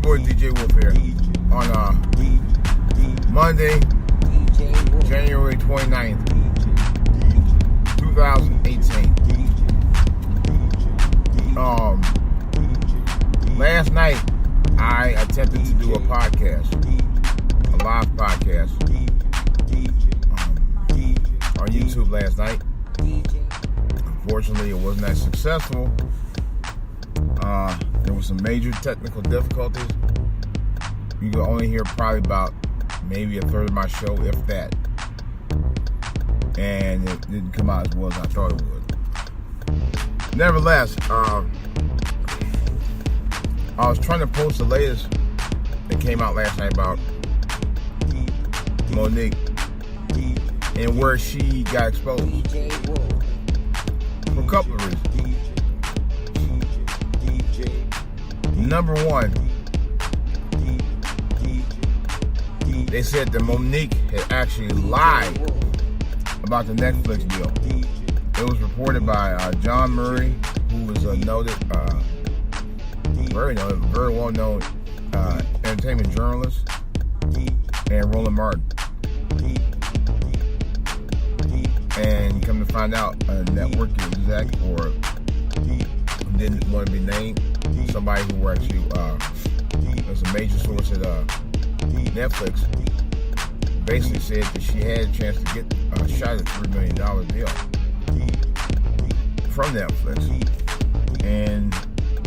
boy DJ Wolf here on Monday, January 29th, 2018. Last night I attempted to do a podcast, a live podcast on YouTube last night. Unfortunately, it wasn't that successful. There were some major technical difficulties. You could only hear probably about maybe a third of my show, if that. And it didn't come out as well as I thought it would. Nevertheless, I was trying to post the latest that came out last night about Monique and where she got exposed for a couple of reasons. Number one, they said that Monique had actually lied about the Netflix deal. It was reported by John Murray, who was a noted, very well-known entertainment journalist, and Roland Martin. And come to find out, a network exec, or didn't want to be named, somebody who were actually was a major source at Netflix, basically said that she had a chance to get a shot at $3 million deal from Netflix, and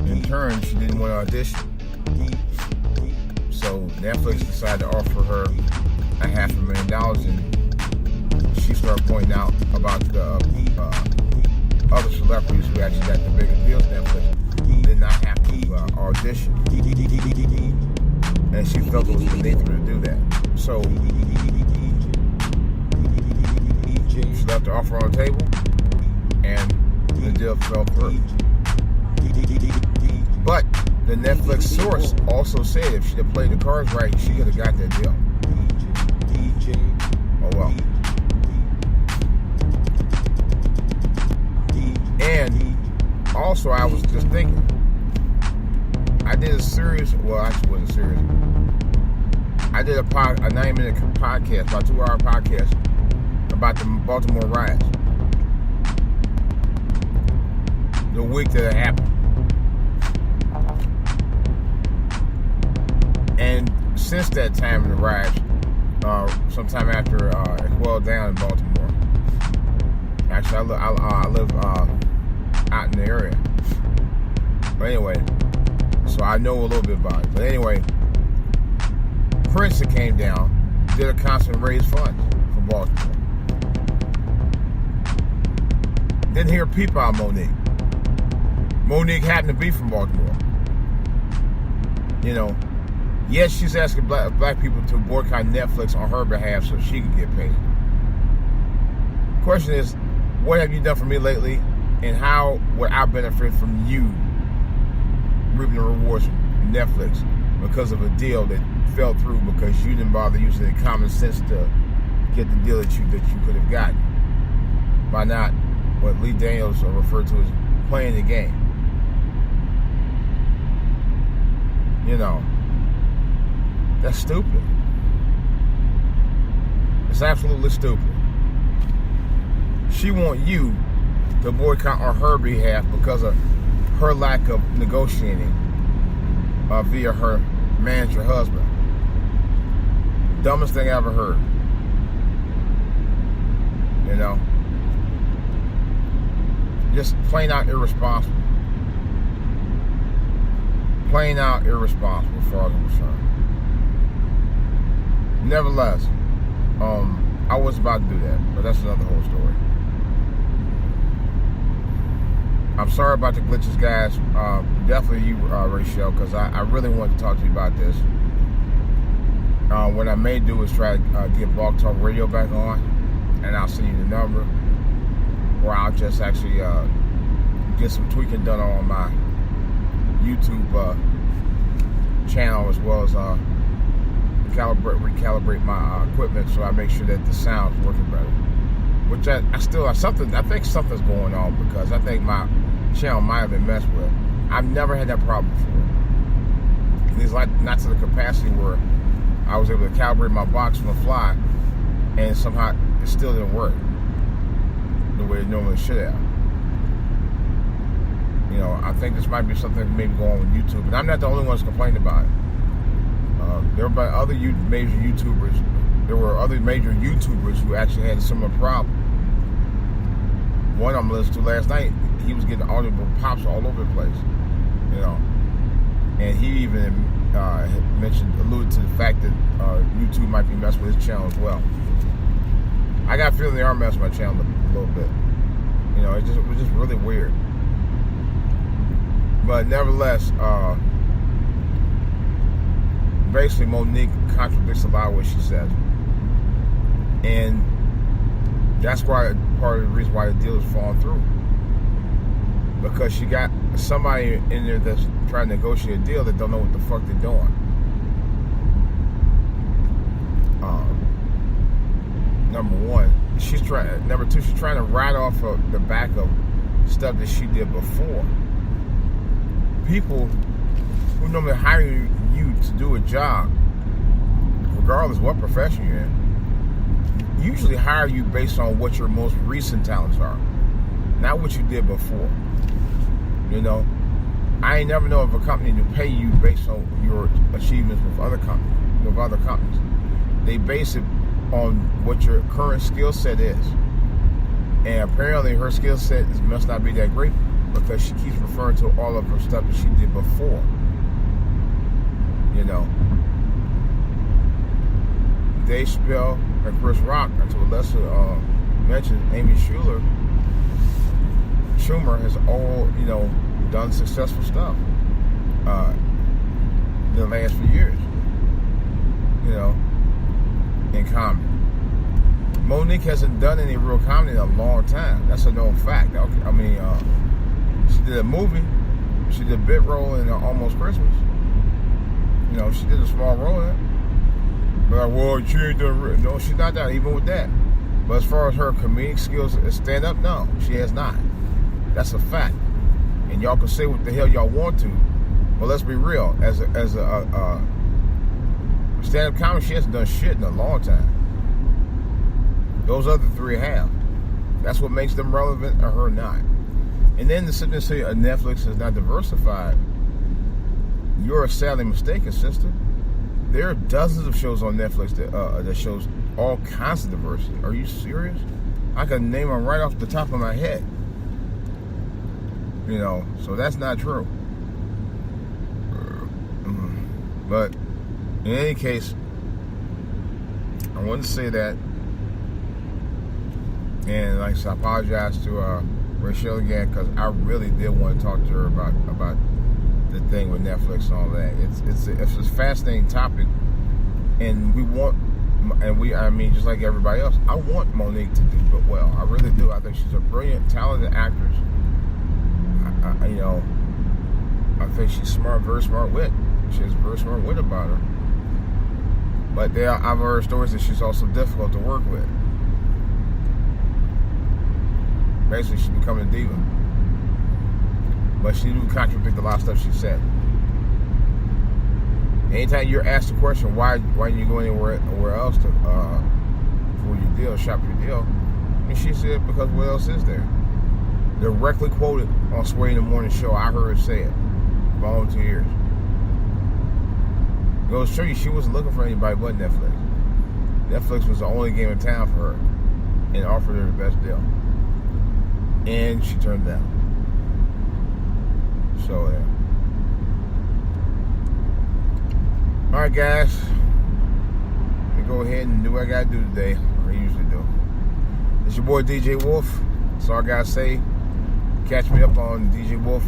in turn she didn't want to audition, so Netflix decided to offer her $500,000, and she started pointing out about the other celebrities who actually got the bigger deals. Netflix did not have to audition, and she felt it was beneath her to do that. So she left the offer on the table, and the deal fell through. But the Netflix source also said if she'd have played the cards right, she could have got that deal. Oh well. And also, I was just thinking, I did a series, well, actually it wasn't a series. I did a 90-minute podcast, about a 2-hour podcast about the Baltimore riots. The week that it happened. And since that time in the riots, sometime after it quelled down in Baltimore. Actually, I live out in the area. But anyway, so I know a little bit about it. But anyway, Prince that came down, did a concert and raised funds for Baltimore. Didn't hear a peep out of Monique. Monique happened to be from Baltimore. You know, yes, she's asking black people to boycott Netflix on her behalf so she could get paid. Question is, what have you done for me lately, and how would I benefit from you reaping the rewards from Netflix because of a deal that fell through because you didn't bother using the common sense to get the deal that you could have gotten by not what Lee Daniels referred to as playing the game. You know, that's stupid. It's absolutely stupid. She wants you to boycott on her behalf because of her lack of negotiating via her manager husband. Dumbest thing I ever heard. You know? Just plain out irresponsible. Plain out irresponsible as far as I'm concerned. Nevertheless, I was about to do that, but that's another whole story. I'm sorry about the glitches, guys. Definitely you, Rachel, because I really wanted to talk to you about this. What I may do is try to get Blog Talk Radio back on, and I'll send you the number, or I'll just actually get some tweaking done on my YouTube channel, as well as recalibrate my equipment so I make sure that the sound's working better. Which I think something's going on, because I think my channel might have been messed with. I've never had that problem before. least not to the capacity where I was able to calibrate my box on the fly, and somehow it still didn't work the way it normally should have. You know, I think this might be something that maybe go on with YouTube, and I'm not the only one that's complaining about it. There were other major YouTubers. There were other major YouTubers who actually had a similar problem. One I'm listening to last night, he was getting audible pops all over the place, you know, and he even alluded to the fact that YouTube might be messing with his channel as well. I got a feeling they are messing with my channel a little bit. You know, it was just really weird. But nevertheless, basically Monique contradicts a lot of what she says, and that's why part of the reason why the deal is falling through, because she got somebody in there that's trying to negotiate a deal that don't know what the fuck they're doing. Number one, number two, she's trying to ride off of the back of stuff that she did before. People who normally hire you to do a job, regardless of what profession you're in, usually hire you based on what your most recent talents are, not what you did before. You know, I ain't never know of a company to pay you based on your achievements with other companies. They base it on what your current skill set is, and apparently her skill set must not be that great, because she keeps referring to all of her stuff that she did before. You know, Dave Chappelle and Chris Rock, and to a lesser mention, Amy Schumer has all, you know, done successful stuff in the last few years, you know, in comedy. Monique hasn't done any real comedy in a long time. That's a known fact. I mean, she did a movie. She did a bit role in Almost Christmas. You know, she did a small role in it. But, well, she ain't done. No, she's not that, even with that. But as far as her comedic skills stand up, no, she has not. That's a fact. And y'all can say what the hell y'all want to, but let's be real. As a stand-up comic, she hasn't done shit in a long time. Those other three have. That's what makes them relevant, or her not. And then to sit there and say Netflix is not diversified, you're sadly mistaken, sister. There are dozens of shows on Netflix that shows all kinds of diversity. Are you serious? I can name them right off the top of my head. You know, so that's not true. But in any case, I wanted to say that. And like I said, I apologize to Rachel again, because I really did want to talk to her about the thing with Netflix and all that. It's a fascinating topic, and I mean, just like everybody else, I want Monique to do well. I really do. I think she's a brilliant, talented actress. You know, I think she's smart, very smart wit. She has a very smart wit about her. But I've heard stories that she's also difficult to work with. Basically, she's becoming a diva. But she do contradict a lot of stuff she said. Anytime you're asked the question, why didn't you go anywhere else to for your deal, shop your deal? And she said, because what else is there? Directly quoted on Sway in the Morning Show. I heard her say it for almost 2 years. It goes to show you she wasn't looking for anybody but Netflix. Netflix was the only game in town for her and offered her the best deal. And she turned down. So, yeah. Alright, guys. Let me go ahead and do what I gotta do today. What I usually do. It's your boy DJ Wolf. That's all I gotta say. Catch me up on DJ Wolf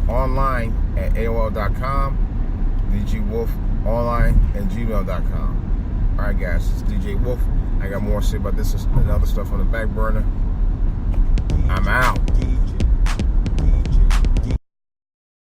online at AOL.com. DJ Wolf online at gmail.com. Alright, guys. It's DJ Wolf. I got more to say about this and other stuff on the back burner. I'm out.